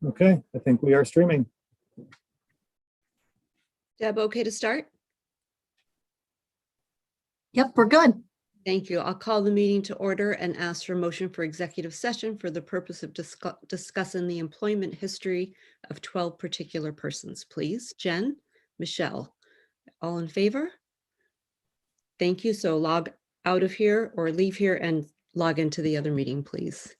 Okay, I think we are streaming. Deb, okay to start? Yep, we're good. Thank you. I'll call the meeting to order and ask for a motion for executive session for the purpose of discussing the employment history of 12 particular persons, please. Jen, Michelle, all in favor? Thank you. So log out of here or leave here and log into the other meeting, please.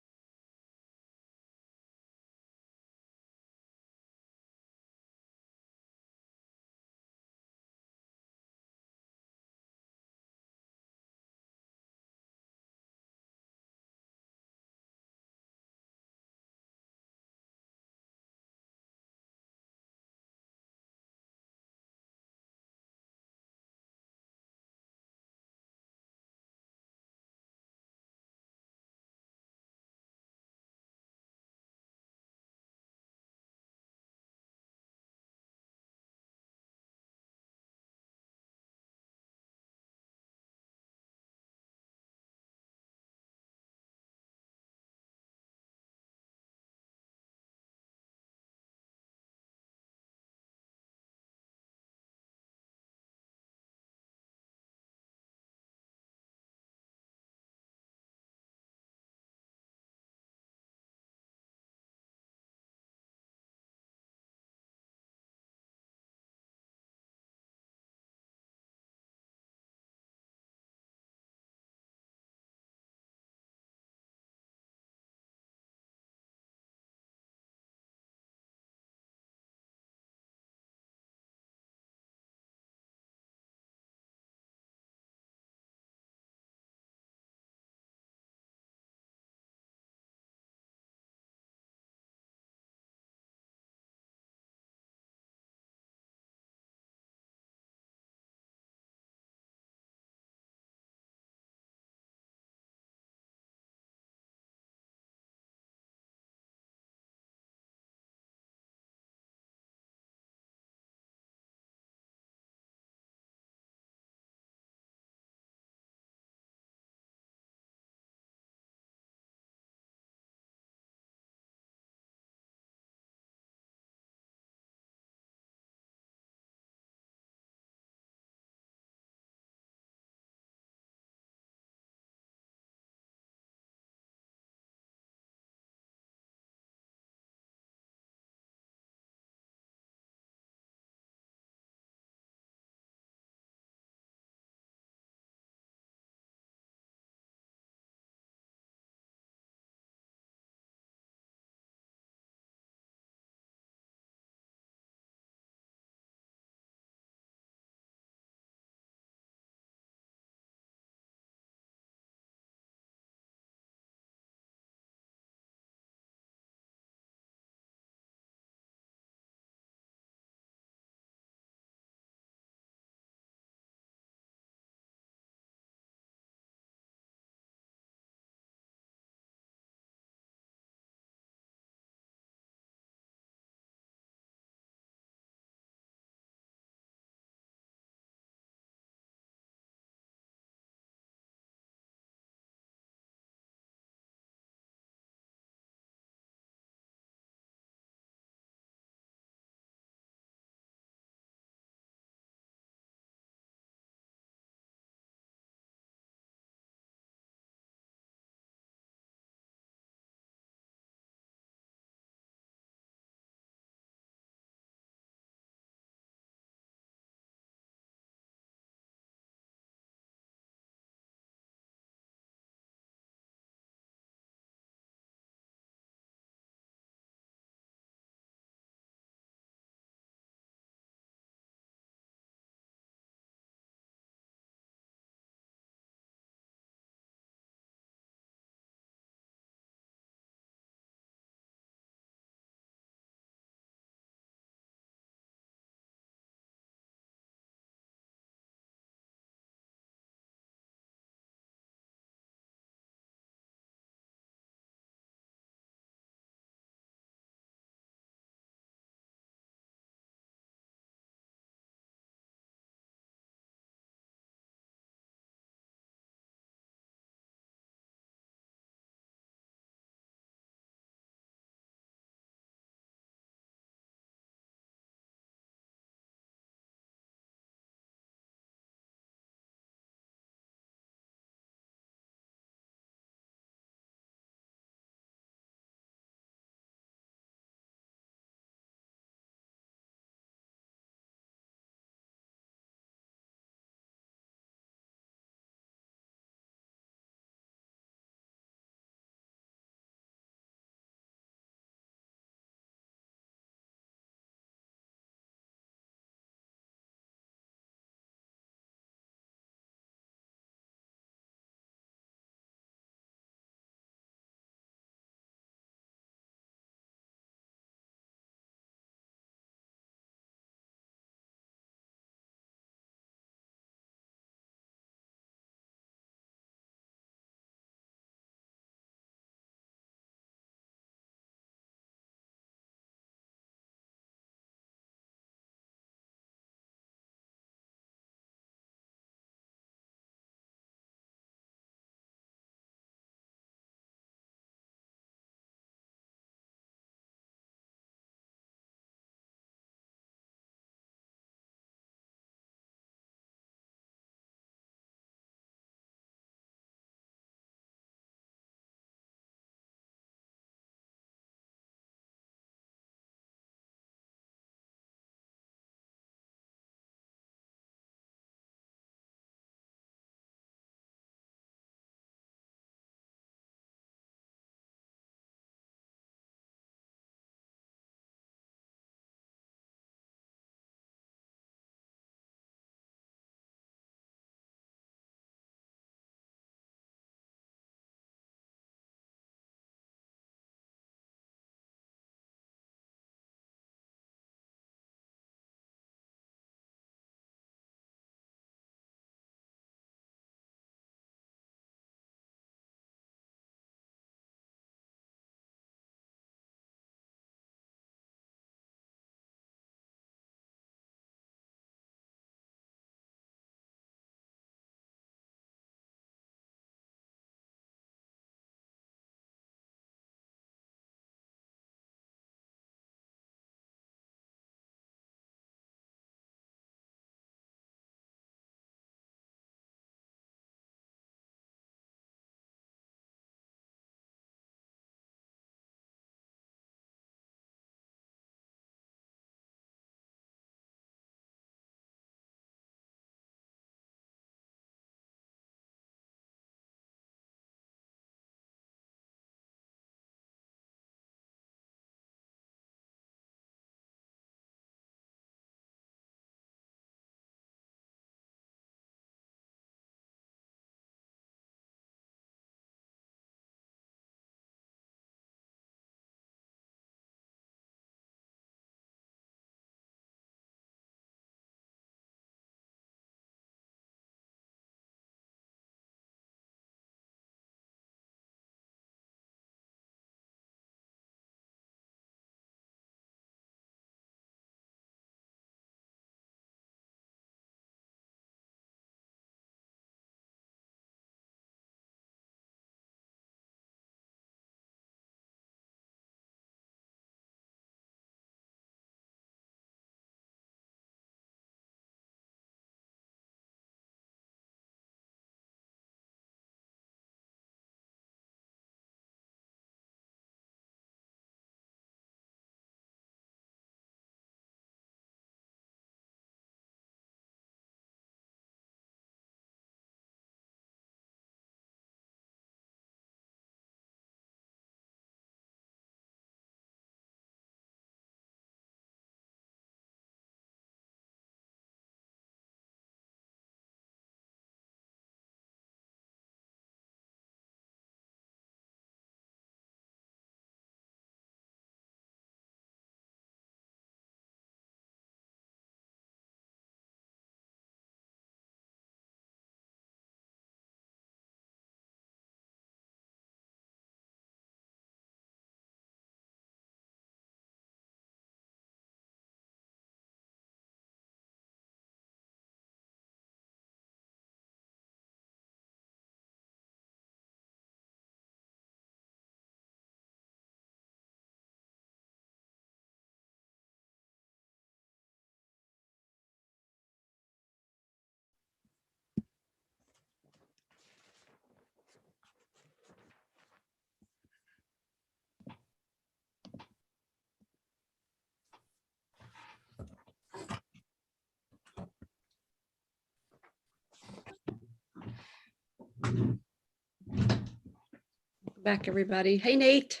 Back, everybody. Hey, Nate.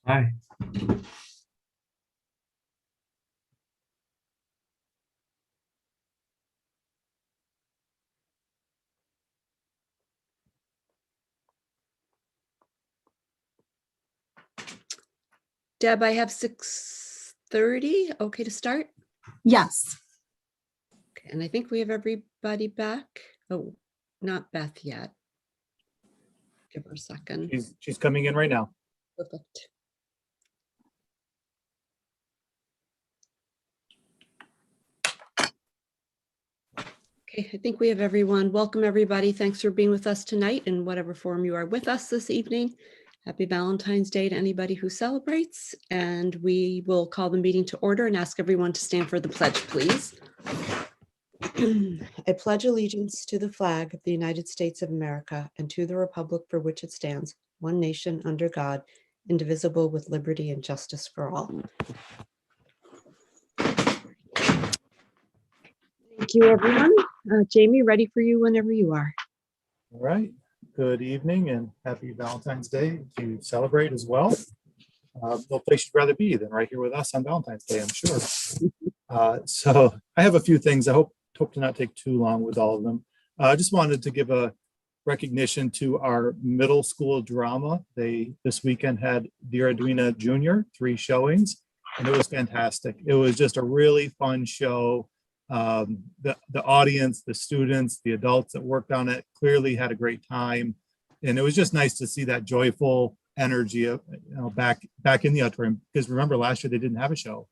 Hi. Deb, I have 6:30. Okay to start? Yes. Okay, and I think we have everybody back. Oh, not Beth yet. Give her a second. She's coming in right now. Perfect. Okay, I think we have everyone. Welcome, everybody. Thanks for being with us tonight in whatever form you are with us this evening. Happy Valentine's Day to anybody who celebrates. And we will call the meeting to order and ask everyone to stand for the pledge, please. I pledge allegiance to the flag of the United States of America and to the republic for which it stands, one nation under God, indivisible with liberty and justice for all. Thank you, everyone. Jamie, ready for you whenever you are. All right. Good evening and happy Valentine's Day to celebrate as well. No place you'd rather be than right here with us on Valentine's Day, I'm sure. So I have a few things. I hope to not take too long with all of them. I just wanted to give a recognition to our middle school drama. They this weekend had Dear Edwina Jr., 3 showings, and it was fantastic. It was just a really fun show. The audience, the students, the adults that worked on it clearly had a great time, and it was just nice to see that joyful energy of, back in the auditorium, because remember last year they didn't have a show,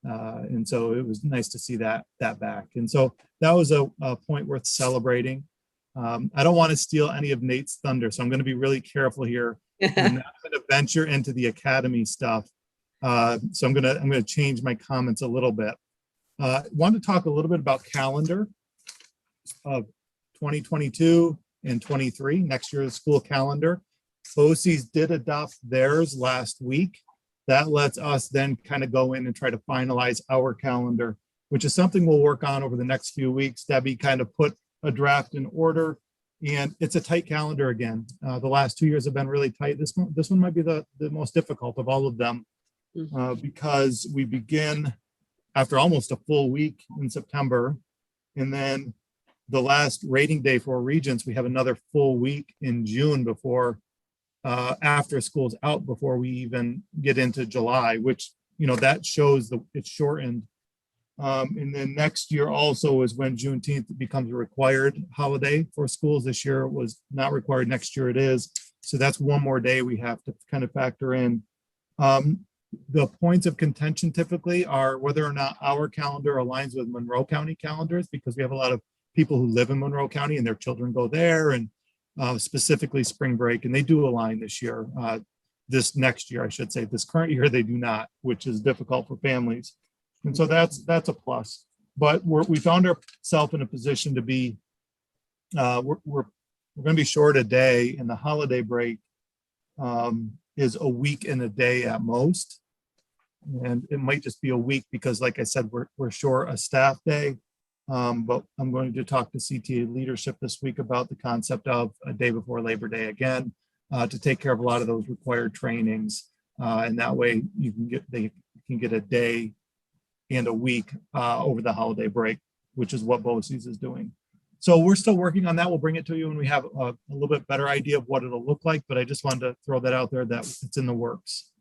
and so it was nice to see that back, and so that was a point worth celebrating. I don't want to steal any of Nate's thunder, so I'm going to be really careful here. I'm not going to venture into the academy stuff, so I'm going to change my comments a little bit. I want to talk a little bit about calendar of 2022 and 23, next year's school calendar. BOCES did adopt theirs last week. That lets us then kind of go in and try to finalize our calendar, which is something we'll work on over the next few weeks. Debbie kind of put a draft in order, and it's a tight calendar again. The last 2 years have been really tight. This one might be the most difficult of all of them, because we begin after almost a full week in September. And then the last rating day for Regents, we have another full week in June before, after school's out, before we even get into July, which, that shows it's shortened. And then next year also is when Juneteenth becomes a required holiday for schools. This year it was not required, next year it is. So that's one more day we have to kind of factor in. The points of contention typically are whether or not our calendar aligns with Monroe County calendars, because we have a lot of people who live in Monroe County and their children go there, and specifically spring break, and they do align this year. This next year, I should say, this current year, they do not, which is difficult for families. And so that's a plus. But we found ourselves in a position to be, we're going to be short a day, and the holiday break is a week and a day at most. And it might just be a week because, like I said, we're short a staff day. But I'm going to talk to CTA leadership this week about the concept of a day before Labor Day again, to take care of a lot of those required trainings. And that way they can get a day and a week over the holiday break, which is what BOCES is doing. So we're still working on that. We'll bring it to you when we have a little bit better idea of what it'll look like, but I just wanted to throw that out there that it's in the works.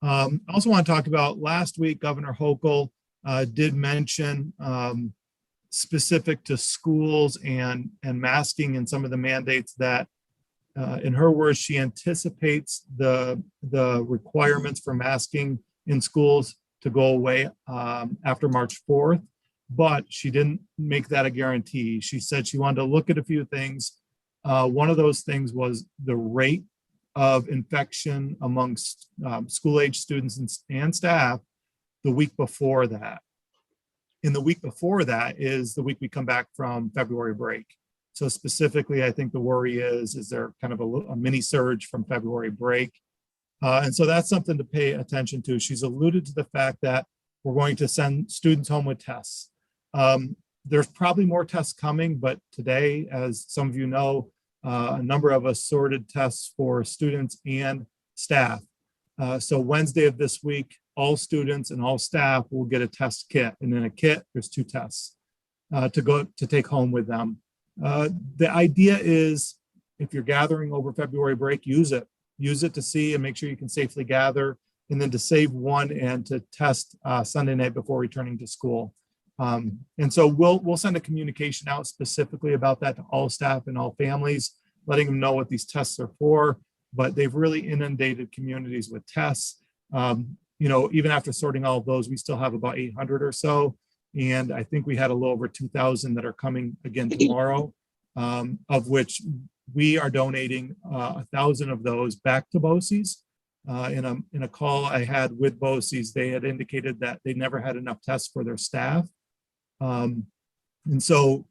I also want to talk about last week, Governor Hochul did mention specific to schools and masking and some of the mandates that, in her words, she anticipates the requirements for masking in schools to go away after March 4th. But she didn't make that a guarantee. She said she wanted to look at a few things. One of those things was the rate of infection amongst school-age students and staff the week before that. And the week before that is the week we come back from February break. So specifically, I think the worry is there kind of a mini surge from February break? And so that's something to pay attention to. She's alluded to the fact that we're going to send students home with tests. there's probably more tests coming, but today, as some of you know, a number of us sorted tests for students and staff. So Wednesday of this week, all students and all staff will get a test kit, and in a kit, there's 2 tests to take home with them. The idea is, if you're gathering over February break, use it to see and make sure you can safely gather, and then to save one and to test Sunday night before returning to school. And so we'll send a communication out specifically about that to all staff and all families, letting them know what these tests are for. But they've really inundated communities with tests. Even after sorting all of those, we still have about 800 or so. And I think we had a little over 2,000 that are coming again tomorrow, of which we are donating 1,000 of those back to BOCES. In a call I had with BOCES, they had indicated that they never had enough tests for their staff. And so,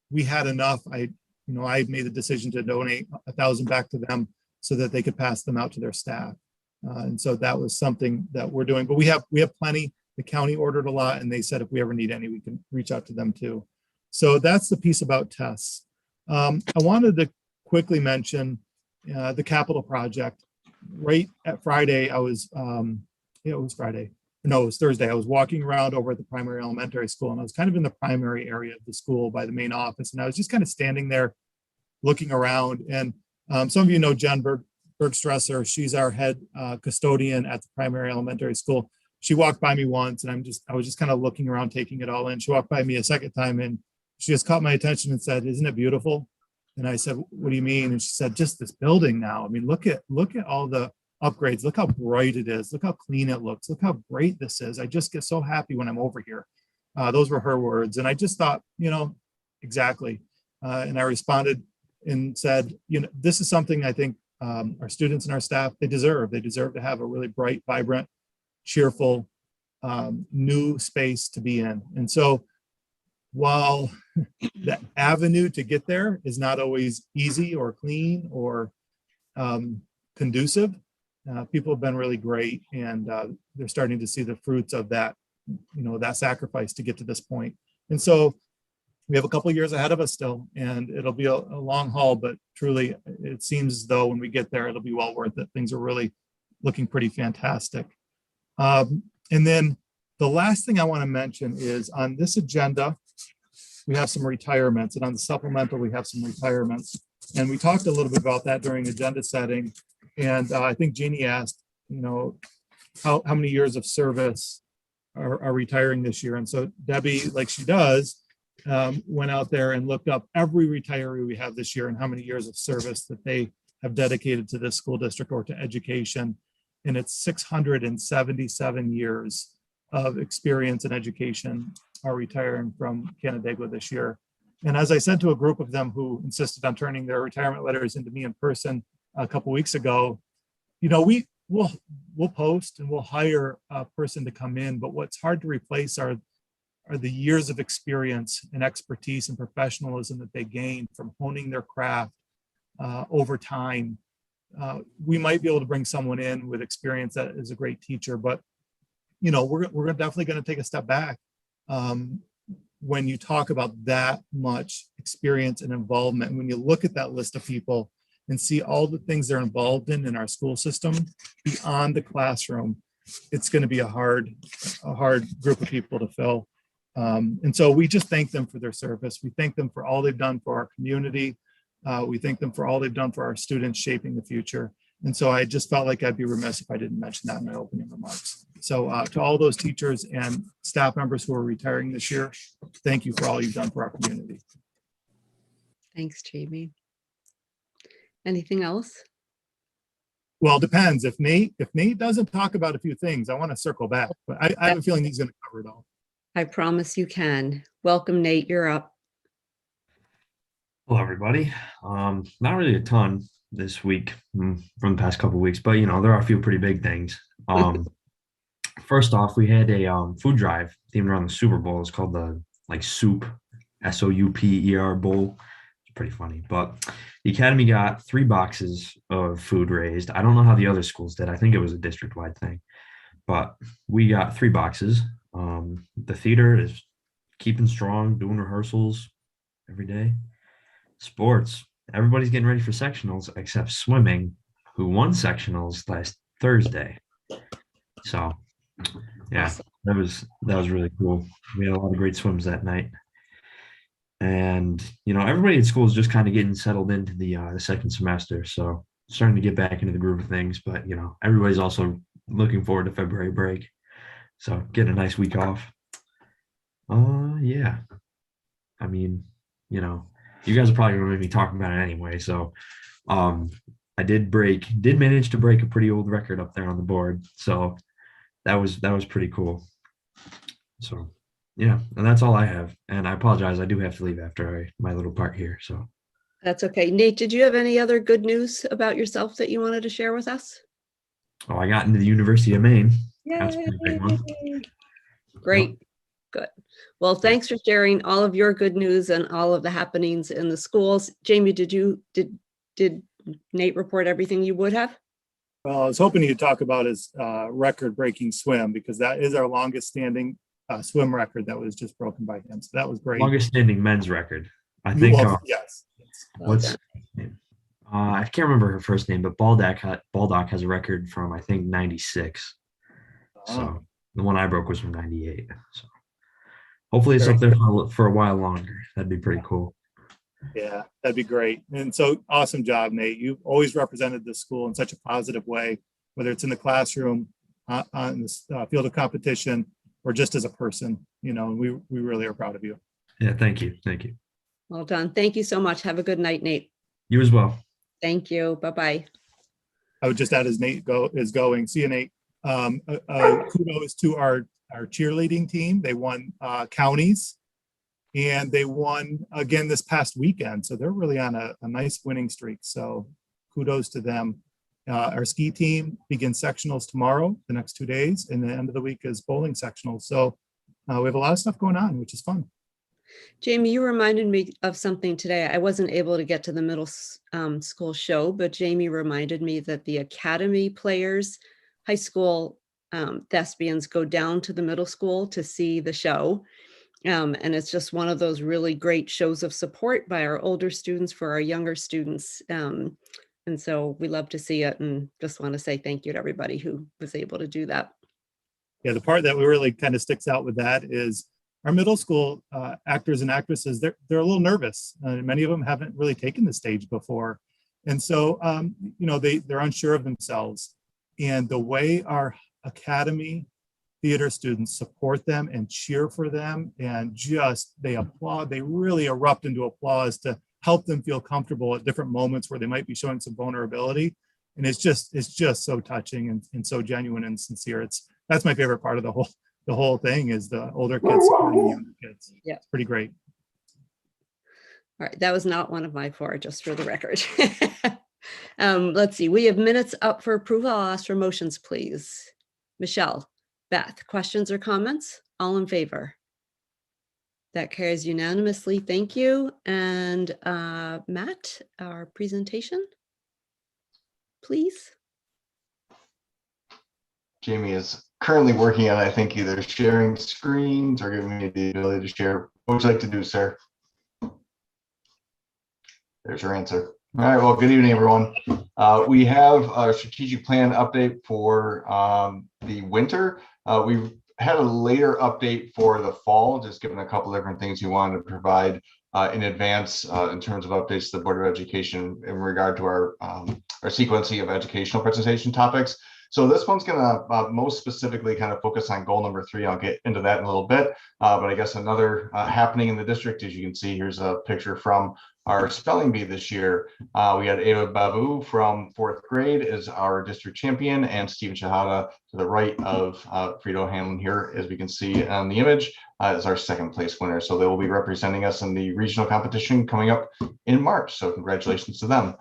we had enough. I made the decision to donate 1,000 back to them so that they could pass them out to their staff. And so that was something that we're doing, but we have plenty. The county ordered a lot, and they said if we ever need any, we can reach out to them too. So that's the piece about tests. I wanted to quickly mention the capital project. Right at Friday, it was Friday. No, it was Thursday. I was walking around over at the primary elementary school, and I was kind of in the primary area of the school by the main office. And I was just kind of standing there looking around. And some of you know Jen Bergstresser. She's our head custodian at the primary elementary school. She walked by me once, and I was just kind of looking around, taking it all in. She walked by me a second time, and she just caught my attention and said, "Isn't it beautiful?" And I said, "What do you mean?" And she said, "Just this building now. I mean, look at all the upgrades. Look how bright it is. Look how clean it looks. Look how great this is. I just get so happy when I'm over here." Those were her words. And I just thought, exactly. And I responded and said, this is something I think our students and our staff, they deserve. They deserve to have a really bright, vibrant, cheerful, new space to be in. And so while the avenue to get there is not always easy or clean or conducive, people have been really great, and they're starting to see the fruits of that, that sacrifice to get to this point. And so we have a couple of years ahead of us still, and it'll be a long haul, but truly it seems as though when we get there, it'll be well worth it. Things are really looking pretty fantastic. And then the last thing I want to mention is on this agenda, we have some retirements, and on the supplemental, we have some retirements. And we talked a little bit about that during agenda setting. And I think Jeannie asked, how many years of service are retiring this year? And so Debbie, like she does, went out there and looked up every retiree we have this year and how many years of service that they have dedicated to this school district or to education. And it's 677 years of experience in education are retiring from Canandaigua this year. And as I said to a group of them who insisted on turning their retirement letters into me in person a couple weeks ago, we'll post and we'll hire a person to come in, but what's hard to replace are the years of experience and expertise and professionalism that they gain from honing their craft over time. We might be able to bring someone in with experience that is a great teacher, but we're definitely going to take a step back when you talk about that much experience and involvement. When you look at that list of people and see all the things they're involved in our school system beyond the classroom, it's going to be a hard group of people to fill. And so we just thank them for their service. We thank them for all they've done for our community. We thank them for all they've done for our students shaping the future. And so I just felt like I'd be remiss if I didn't mention that in my opening remarks. So to all those teachers and staff members who are retiring this year, thank you for all you've done for our community. Thanks, Jamie. Anything else? Well, it depends. If Nate doesn't talk about a few things, I want to circle back, but I have a feeling he's going to cover it all. I promise you can. Welcome, Nate. You're up. Hello, everybody. Not really a ton this week from the past couple of weeks, but there are a few pretty big things. First off, we had a food drive themed around the Super Bowl. It's called the Soup, SOUPER Bowl. It's pretty funny, but the Academy got 3 boxes of food raised. I don't know how the other schools did. I think it was a district-wide thing, but we got 3 boxes. The theater is keeping strong, doing rehearsals every day. Sports, everybody's getting ready for sectionals except swimming, who won sectionals last Thursday. So yeah, Awesome. that was really cool. We had a lot of great swims that night. And everybody at school is just kind of getting settled into the second semester, so starting to get back into the groove of things. But everybody's also looking forward to February break, so getting a nice week off. Yeah, I mean, you guys are probably gonna make me talk about it anyway. So, I did manage to break a pretty old record up there on the board, so that was pretty cool. So yeah, and that's all I have. And I apologize, I do have to leave after my little part here. So That's okay. Nate, did you have any other good news about yourself that you wanted to share with us? I got into the University of Maine. That's a pretty big one. Yay! Great. Good. Well, thanks for sharing all of your good news and all of the happenings in the schools. Jamie, did Nate report everything you would have? Well, I was hoping you'd talk about his record-breaking swim, because that is our longest standing swim record that was just broken by him. So that was great. Longest standing men's record. I think. Well, yes. What's her name? I can't remember her first name, but Baldock has a record from, I think, 96. So the one I broke was from 98. So hopefully it's up there for a while longer. That'd be pretty cool. Yeah, that'd be great. And so awesome job, Nate. You've always represented the school in such a positive way, whether it's in the classroom, on the field of competition, or just as a person. We really are proud of you. Yeah, thank you. Thank you. Well done. Thank you so much. Have a good night, Nate. You as well. Thank you. Bye-bye. I would just add, as Nate is going, see you, Nate. Kudos to our cheerleading team. They won counties, and they won again this past weekend. So they're really on a nice winning streak. So kudos to them. Our ski team begins sectionals tomorrow, the next 2 days, and the end of the week is bowling sectionals. So we have a lot of stuff going on, which is fun. Jamie, you reminded me of something today. I wasn't able to get to the middle school show, but Jamie reminded me that the academy players, high school thespians, go down to the middle school to see the show. And it's just one of those really great shows of support by our older students for our younger students. And so we love to see it, and just want to say thank you to everybody who was able to do that. Yeah, the part that really kind of sticks out with that is our middle school actors and actresses. They're a little nervous. Many of them haven't really taken the stage before, and so they're unsure of themselves. And the way our academy theater students support them and cheer for them, and they applaud, they really erupt into applause to help them feel comfortable at different moments where they might be showing some vulnerability. And it's just so touching and so genuine and sincere. That's my favorite part of the whole thing, is the older kids supporting the younger kids. Yeah, it's pretty great. All right, that was not one of my four, just for the record. Let's see, we have minutes up for approval. I'll ask for motions, please. Michelle, Beth, questions or comments? All in favor? That carries unanimously. Thank you. And Matt, our presentation, please. Jamie is currently working on, I think, either sharing screens or giving me the ability to share. What would you like to do, sir? There's your answer. All right, well, good evening, everyone. We have a strategic plan update for the winter. We've had a later update for the fall, just given a couple different things we wanted to provide in advance in terms of updates to the Board of Education in regard to our sequencing of educational presentation topics. So this one's going to most specifically kind of focus on goal number 3. I'll get into that in a little bit. But I guess another happening in the district, as you can see, here's a picture from our spelling bee this year. We had Ava Babu from 4th grade as our district champion, and Stephen Shahada to the right of Frito Hanlon here, as we can see on the image, as our 2nd place winner. So they will be representing us in the regional competition coming up in March. So congratulations to them.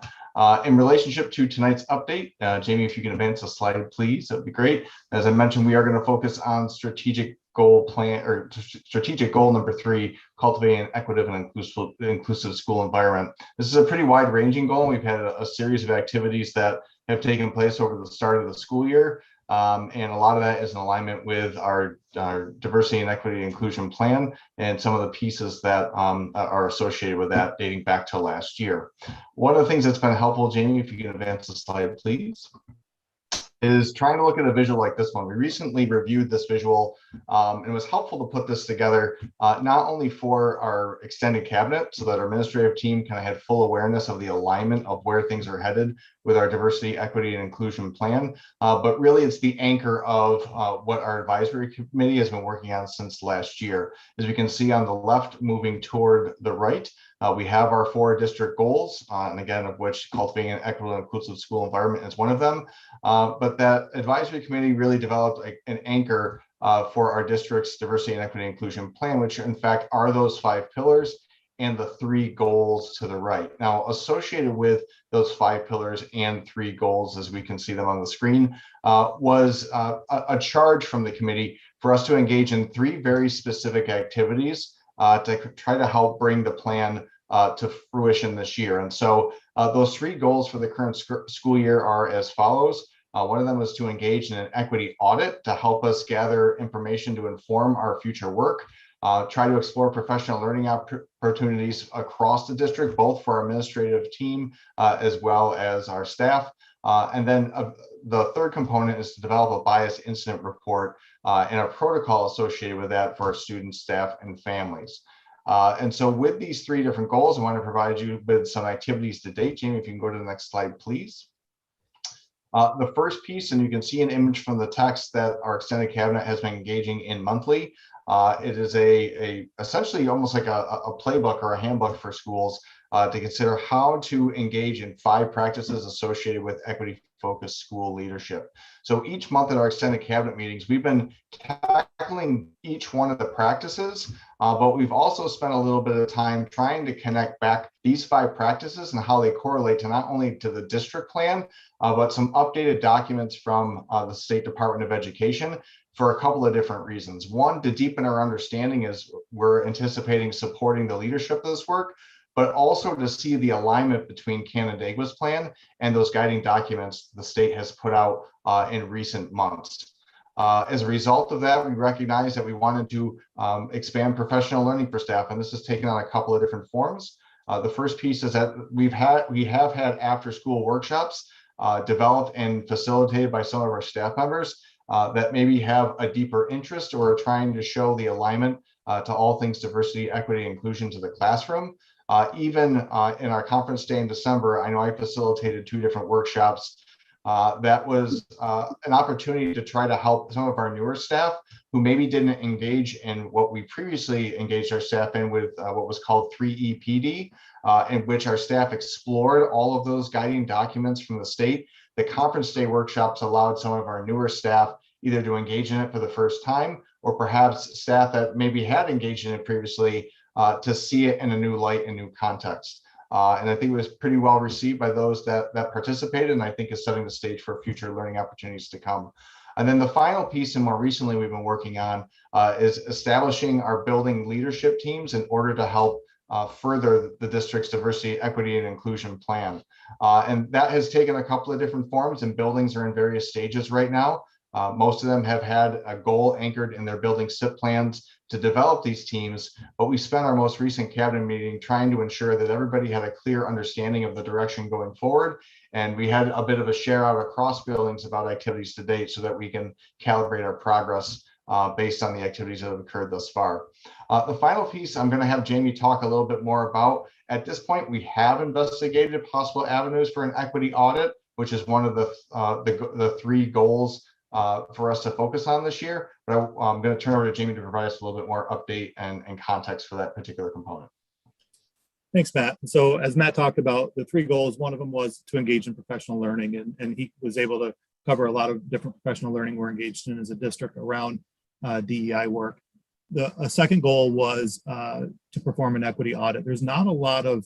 In relationship to tonight's update, Jamie, if you can advance a slide, please, that would be great. As I mentioned, we are going to focus on strategic goal number 3, cultivating an equitable and inclusive school environment. This is a pretty wide ranging goal. We've had a series of activities that have taken place over the start of the school year. And a lot of that is in alignment with our diversity and equity and inclusion plan and some of the pieces that are associated with that dating back to last year. One of the things that's been helpful, Jamie, if you can advance the slide, please, is trying to look at a visual like this one. We recently reviewed this visual, and it was helpful to put this together, not only for our extended cabinet, so that our administrative team kind of had full awareness of the alignment of where things are headed with our diversity, equity, and inclusion plan, but really it's the anchor of what our advisory committee has been working on since last year. As we can see on the left, moving toward the right, we have our 4 district goals, and again, of which cultivating an equitable and inclusive school environment is one of them. But that advisory committee really developed an anchor for our district's diversity and equity and inclusion plan, which in fact are those 5 pillars and the 3 goals to the right. Now, associated with those 5 pillars and 3 goals, as we can see them on the screen, was a charge from the committee for us to engage in 3 very specific activities to try to help bring the plan to fruition this year. And so those 3 goals for the current school year are as follows. One of them was to engage in an equity audit to help us gather information to inform our future work, try to explore professional learning opportunities across the district, both for our administrative team as well as our staff. And then the third component is to develop a bias incident report and a protocol associated with that for our students, staff, and families. And so with these 3 different goals, I want to provide you with some activities to date. Jamie, if you can go to the next slide, please. The first piece, and you can see an image from the text that our extended cabinet has been engaging in monthly. It is essentially almost like a playbook or a handbook for schools to consider how to engage in 5 practices associated with equity-focused school leadership. So each month at our extended cabinet meetings, we've been tackling each one of the practices, but we've also spent a little bit of time trying to connect back these 5 practices and how they correlate to not only to the district plan, but some updated documents from the State Department of Education for a couple of different reasons. One, to deepen our understanding as we're anticipating supporting the leadership of this work, but also to see the alignment between Canandaigua's plan and those guiding documents the state has put out in recent months. As a result of that, we recognized that we wanted to expand professional learning for staff, and this has taken on a couple of different forms. The first piece is that we have had after-school workshops developed and facilitated by some of our staff members that maybe have a deeper interest or are trying to show the alignment to all things diversity, equity, and inclusion to the classroom. Even in our conference day in December, I know I facilitated 2 different workshops. That was an opportunity to try to help some of our newer staff who maybe didn't engage in what we previously engaged our staff in with what was called 3EPD, in which our staff explored all of those guiding documents from the state. The conference day workshops allowed some of our newer staff either to engage in it for the first time, or perhaps staff that maybe had engaged in it previously to see it in a new light and new context. And I think it was pretty well received by those that participated, and I think is setting the stage for future learning opportunities to come. And then the final piece, and more recently we've been working on, is establishing our building leadership teams in order to help further the district's diversity, equity, and inclusion plan. And that has taken a couple of different forms, and buildings are in various stages right now. Most of them have had a goal anchored in their building SIP plans to develop these teams, but we spent our most recent cabinet meeting trying to ensure that everybody had a clear understanding of the direction going forward. And we had a bit of a share out across buildings about activities to date so that we can calibrate our progress based on the activities that have occurred thus far. The final piece I'm going to have Jamie talk a little bit more about. At this point, we have investigated possible avenues for an equity audit, which is one of the 3 goals for us to focus on this year, but I'm going to turn over to Jamie to provide us a little bit more update and context for that particular component. Thanks, Matt. So as Matt talked about, the 3 goals, one of them was to engage in professional learning, and he was able to cover a lot of different professional learning we're engaged in as a district around DEI work. A second goal was to perform an equity audit. There's not a lot of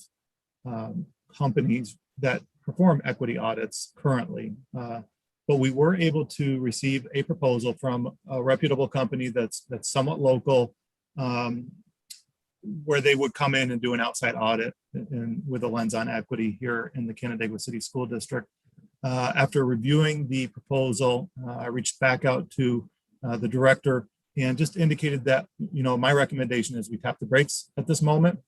companies that perform equity audits currently, but we were able to receive a proposal from a reputable company that's somewhat local, where they would come in and do an outside audit and with a lens on equity here in the Canandaigua City School District. After reviewing the proposal, I reached back out to the director and just indicated that, my recommendation is we tap the brakes at this moment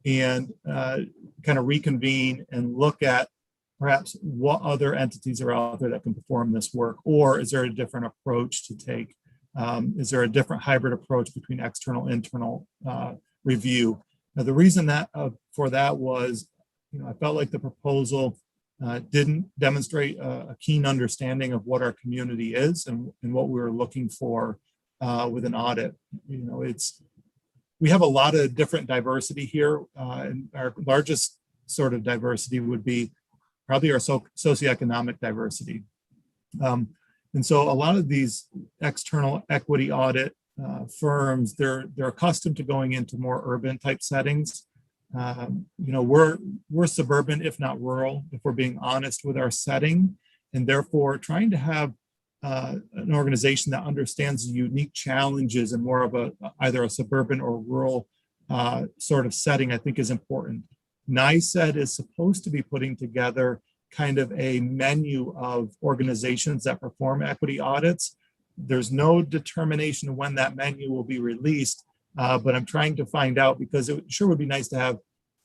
and kind of reconvene and look at perhaps what other entities are out there that can perform this work, or is there a different approach to take? Is there a different hybrid approach between external, internal review? Now, the reason that for that was, I felt like the proposal didn't demonstrate a keen understanding of what our community is and what we were looking for with an audit. We have a lot of different diversity here, and our largest sort of diversity would be probably our socioeconomic diversity. And so a lot of these external equity audit firms, they're accustomed to going into more urban type settings. We're suburban, if not rural, if we're being honest with our setting, and therefore trying to have an organization that understands the unique challenges in more of either a suburban or rural sort of setting, I think is important. NICED is supposed to be putting together kind of a menu of organizations that perform equity audits. There's no determination of when that menu will be released, but I'm trying to find out, because it sure would be nice to have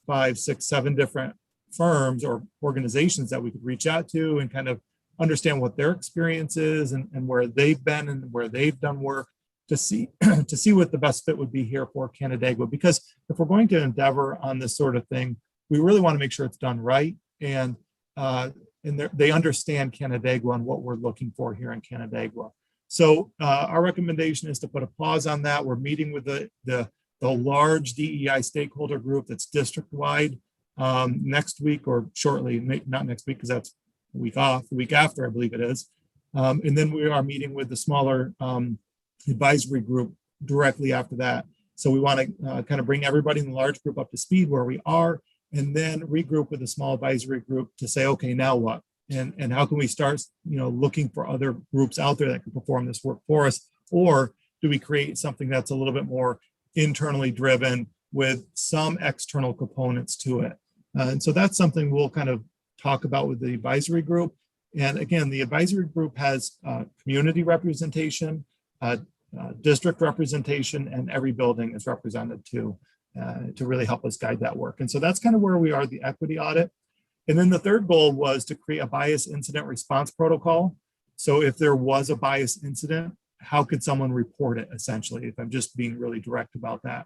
5, 6, 7 different firms or organizations that we could reach out to and kind of understand what their experience is and where they've been and where they've done work to see what the best fit would be here for Canandaigua. Because if we're going to endeavor on this sort of thing, we really want to make sure it's done right, and they understand Canandaigua and what we're looking for here in Canandaigua. So our recommendation is to put a pause on that. We're meeting with the large DEI stakeholder group that's district-wide next week, or shortly, not next week because that's a week off, the week after, I believe it is. And then we are meeting with the smaller advisory group directly after that. So we want to kind of bring everybody in the large group up to speed where we are, and then regroup with a small advisory group to say, okay, now what? And how can we start, looking for other groups out there that can perform this work for us? Or do we create something that's a little bit more internally driven with some external components to it? And so that's something we'll kind of talk about with the advisory group. And again, the advisory group has community representation, district representation, and every building is represented too, to really help us guide that work. And so that's kind of where we are, the equity audit. And then the third goal was to create a bias incident response protocol. So if there was a bias incident, how could someone report it, essentially, if I'm just being really direct about that.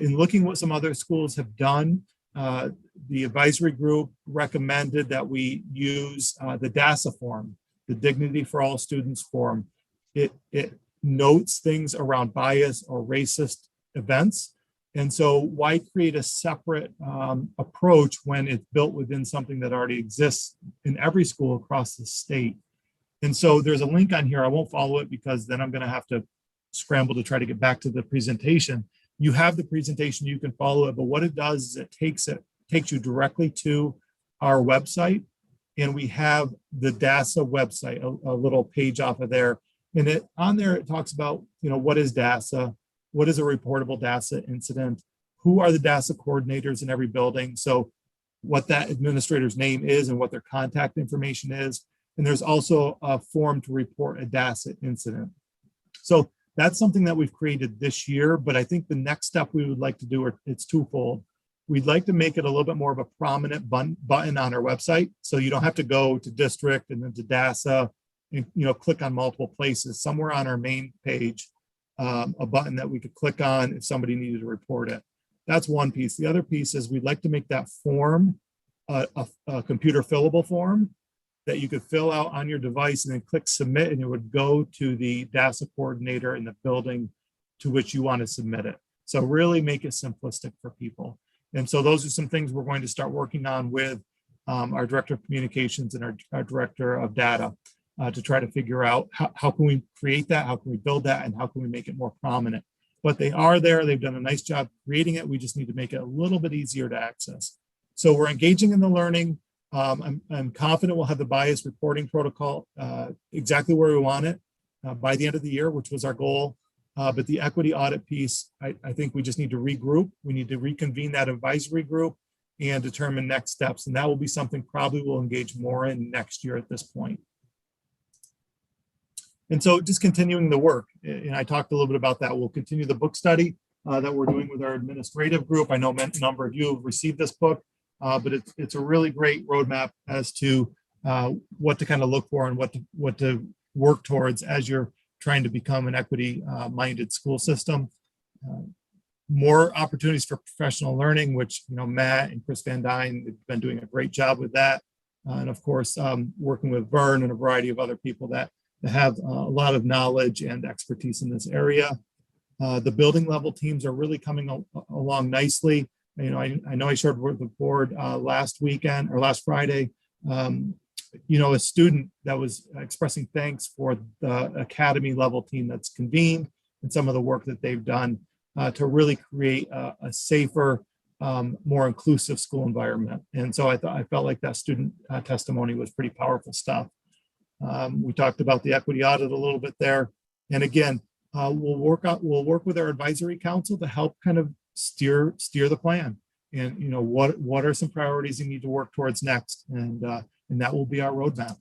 In looking what some other schools have done, the advisory group recommended that we use the DASA form, the Dignity for All Students form. It notes things around bias or racist events. And so why create a separate approach when it's built within something that already exists in every school across the state? And so there's a link on here. I won't follow it because then I'm going to have to scramble to try to get back to the presentation. You have the presentation, you can follow it, but what it does is it takes you directly to our website, and we have the DASA website, a little page off of there. And on there, it talks about, what is DASA? What is a reportable DASA incident? Who are the DASA coordinators in every building? So what that administrator's name is and what their contact information is. And there's also a form to report a DASA incident. So that's something that we've created this year, but I think the next step we would like to do, it's twofold. We'd like to make it a little bit more of a prominent button on our website. So you don't have to go to district and then to DASA and click on multiple places. Somewhere on our main page, a button that we could click on if somebody needed to report it. That's one piece. The other piece is we'd like to make that form a computer fillable form that you could fill out on your device and then click submit, and it would go to the DASA coordinator in the building to which you want to submit it. So really make it simplistic for people. And so those are some things we're going to start working on with our director of communications and our director of data to try to figure out how can we create that, how can we build that, and how can we make it more prominent. But they are there, they've done a nice job creating it. We just need to make it a little bit easier to access. So we're engaging in the learning. I'm confident we'll have the bias reporting protocol exactly where we want it by the end of the year, which was our goal. But the equity audit piece, I think we just need to regroup. We need to reconvene that advisory group and determine next steps. And that will be something probably we'll engage more in next year at this point. And so just continuing the work, and I talked a little bit about that. We'll continue the book study that we're doing with our administrative group. I know a number of you have received this book, but it's a really great roadmap as to what to kind of look for and what to work towards as you're trying to become an equity-minded school system. More opportunities for professional learning, which Matt and Chris Van Dyne have been doing a great job with that, and of course working with Vern and a variety of other people that have a lot of knowledge and expertise in this area. The building level teams are really coming along nicely. I know I shared with the board last weekend or last Friday. A student that was expressing thanks for the academy level team that's convened and some of the work that they've done to really create a safer, more inclusive school environment. And so I felt like that student testimony was pretty powerful stuff. We talked about the equity audit a little bit there. And again, we'll work with our advisory council to help kind of steer the plan. And what are some priorities you need to work towards next, and that will be our roadmap.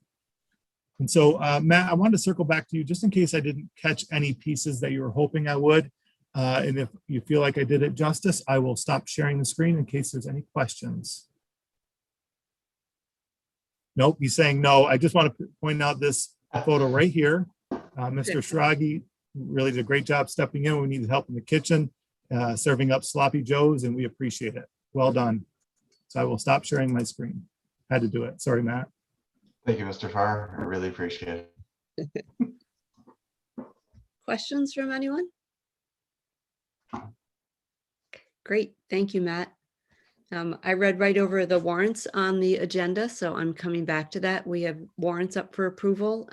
And so, Matt, I wanted to circle back to you just in case I didn't catch any pieces that you were hoping I would. And if you feel like I did it justice, I will stop sharing the screen in case there's any questions. Nope, he's saying no. I just want to point out this photo right here. Mr. Schragi really did a great job stepping in when we needed help in the kitchen, serving up sloppy joes, and we appreciate it. Well done. So I will stop sharing my screen. Had to do it. Sorry, Matt. Thank you, Mr. Farr. I really appreciate it. Questions from anyone? Great. Thank you, Matt. I read right over the warrants on the agenda, so I'm coming back to that. We have warrants up for approval.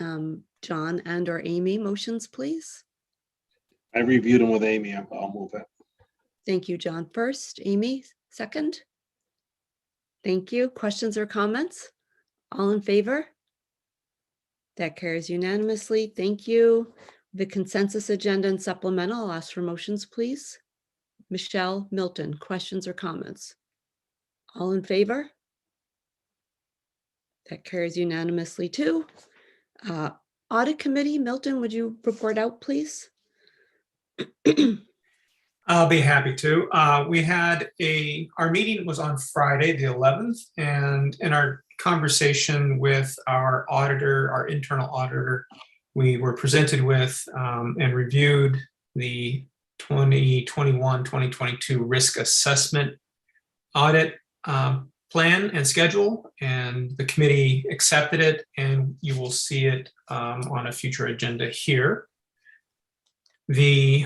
John and or Amy, motions, please. I reviewed them with Amy. I'll move it. Thank you, John. First, Amy, second. Thank you. Questions or comments? All in favor? That carries unanimously. Thank you. The consensus agenda and supplemental, I'll ask for motions, please. Michelle, Milton, questions or comments? All in favor? That carries unanimously too. Audit committee, Milton, would you report out, please? I'll be happy to. We had our meeting was on Friday, the 11th, and in our conversation with our auditor, our internal auditor, we were presented with and reviewed the 2021-2022 risk assessment audit plan and schedule, and the committee accepted it, and you will see it on a future agenda here. The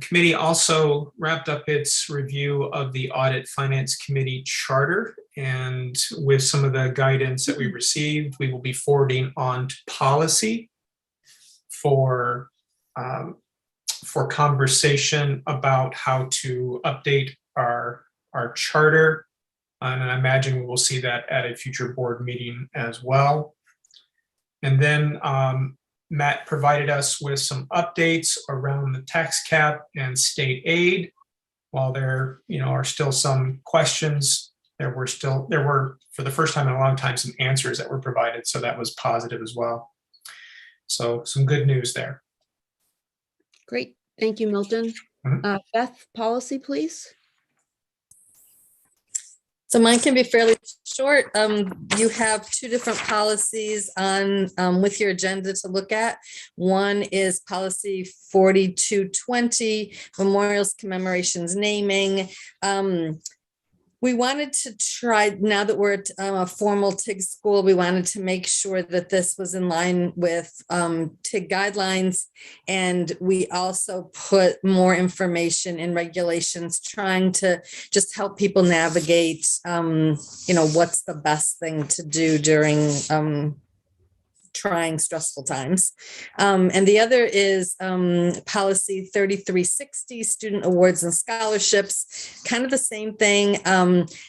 committee also wrapped up its review of the Audit Finance Committee charter, and with some of the guidance that we received, we will be forwarding on to policy for conversation about how to update our charter. And I imagine we will see that at a future board meeting as well. And then Matt provided us with some updates around the tax cap and state aid. While there are still some questions, there were, for the first time in a long time, some answers that were provided. So that was positive as well. So some good news there. Great. Thank you, Milton. Beth, policy, please. So mine can be fairly short. You have two different policies on with your agenda to look at. One is policy 4220, memorials, commemorations, naming. We wanted to try, now that we're at a formal TIG school, we wanted to make sure that this was in line with TIG guidelines. And we also put more information in regulations, trying to just help people navigate, what's the best thing to do during trying stressful times. And the other is policy 3360, student awards and scholarships, kind of the same thing,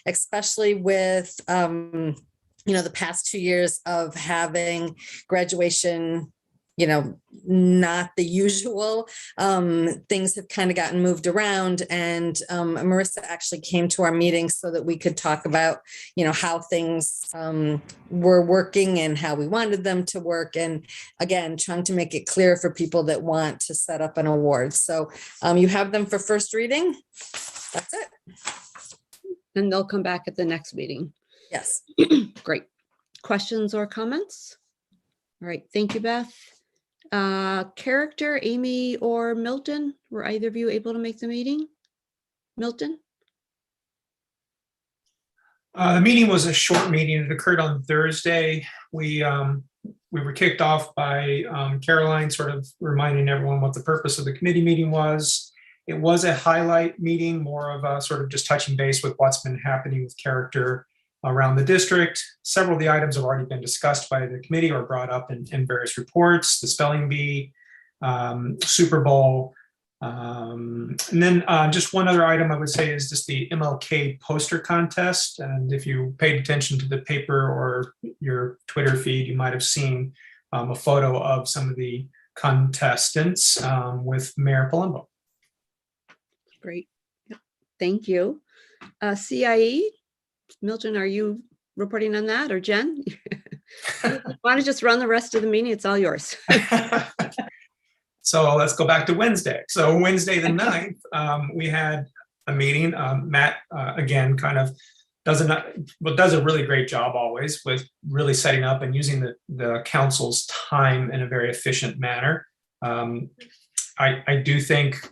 especially with, the past 2 years of having graduation not the usual. Things have kind of gotten moved around, and Marissa actually came to our meeting so that we could talk about, how things were working and how we wanted them to work. And again, trying to make it clear for people that want to set up an award. So you have them for first reading. That's it. And they'll come back at the next meeting. Yes. Great. Questions or comments? All right. Thank you, Beth. Character, Amy or Milton, were either of you able to make the meeting? Milton? The meeting was a short meeting. It occurred on Thursday. We were kicked off by Caroline sort of reminding everyone what the purpose of the committee meeting was. It was a highlight meeting, more of a sort of just touching base with what's been happening with character around the district. Several of the items have already been discussed by the committee or brought up in various reports, the spelling bee, Super Bowl. And then just one other item I would say is just the MLK poster contest. And if you paid attention to the paper or your Twitter feed, you might have seen a photo of some of the contestants with Mayor Palumbo. Great. Yep. Thank you. CIE, Milton, are you reporting on that, or Jen? Why don't you just run the rest of the meeting? It's all yours. So let's go back to Wednesday. So Wednesday the 9th, we had a meeting. Matt, again, kind of does a really great job always with really setting up and using the council's time in a very efficient manner. I do think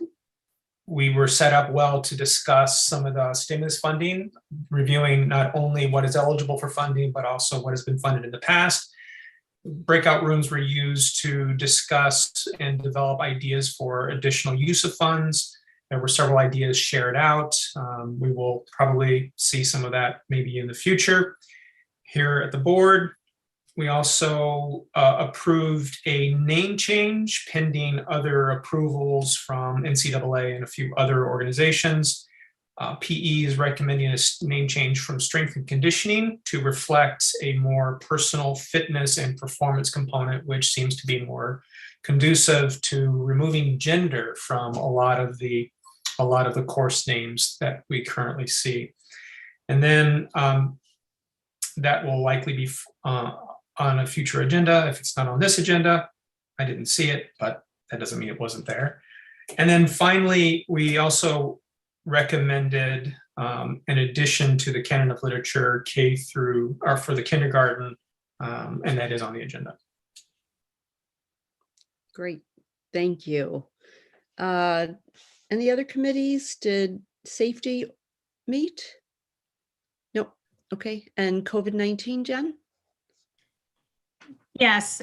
we were set up well to discuss some of the stimulus funding, reviewing not only what is eligible for funding, but also what has been funded in the past. Breakout rooms were used to discuss and develop ideas for additional use of funds. There were several ideas shared out. We will probably see some of that maybe in the future. Here at the board, we also approved a name change pending other approvals from NCAA and a few other organizations. PE is recommending a name change from strength and conditioning to reflect a more personal fitness and performance component, which seems to be more conducive to removing gender from a lot of the course names that we currently see. And then that will likely be on a future agenda. If it's not on this agenda, I didn't see it, but that doesn't mean it wasn't there. And then finally, we also recommended an addition to the canon of literature K through, or for the kindergarten, and that is on the agenda. Great, thank you. And the other committees, did safety meet? Nope, okay, and COVID-19, Jen? Yes,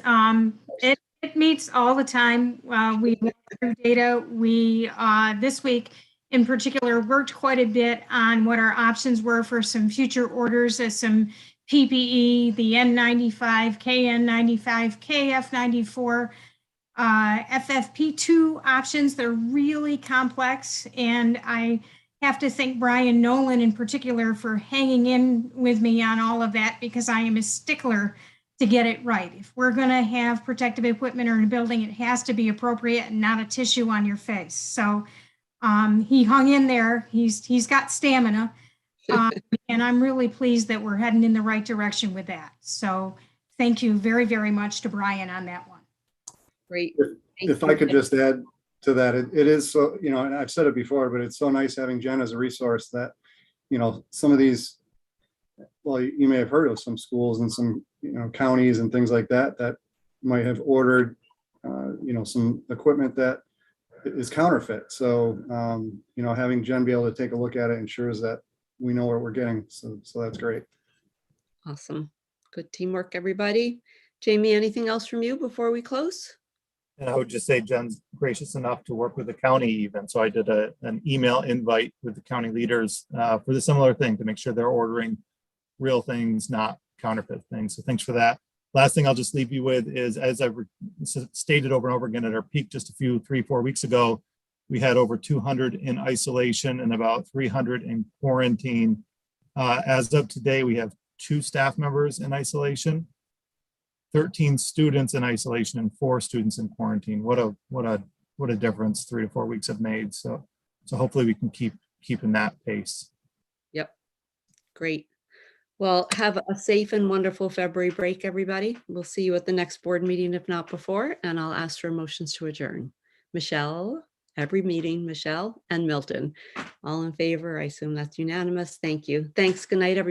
it meets all the time. We went through data. We this week in particular worked quite a bit on what our options were for some future orders as some PPE, the N95, KN95, KF94, FFP2 options. They're really complex, and I have to thank Brian Nolan in particular for hanging in with me on all of that, because I am a stickler to get it right. If we're going to have protective equipment in a building, it has to be appropriate and not a tissue on your face. So he hung in there. He's got stamina, and I'm really pleased that we're heading in the right direction with that. So thank you very, very much to Brian on that one. Great. If I could just add to that, it is so, and I've said it before, but it's so nice having Jen as a resource that, some of these, well, you may have heard of some schools and some, counties and things like that might have ordered, some equipment that is counterfeit. So, having Jen be able to take a look at it ensures that we know what we're getting. So that's great. Awesome. Good teamwork, everybody. Jamie, anything else from you before we close? And I would just say Jen's gracious enough to work with the county even. So I did an email invite with the county leaders for the similar thing to make sure they're ordering real things, not counterfeit things. So thanks for that. Last thing I'll just leave you with is, as I've stated over and over again, at our peak just a few 3-4 weeks ago, we had over 200 in isolation and about 300 in quarantine. As of today, we have 2 staff members in isolation. 13 students in isolation and 4 students in quarantine. What a difference 3 to 4 weeks have made. So hopefully we can keeping that pace. Yep. Great. Well, have a safe and wonderful February break, everybody. We'll see you at the next board meeting, if not before, and I'll ask for motions to adjourn. Michelle, every meeting, Michelle and Milton. All in favor? I assume that's unanimous. Thank you. Thanks. Good night, everybody.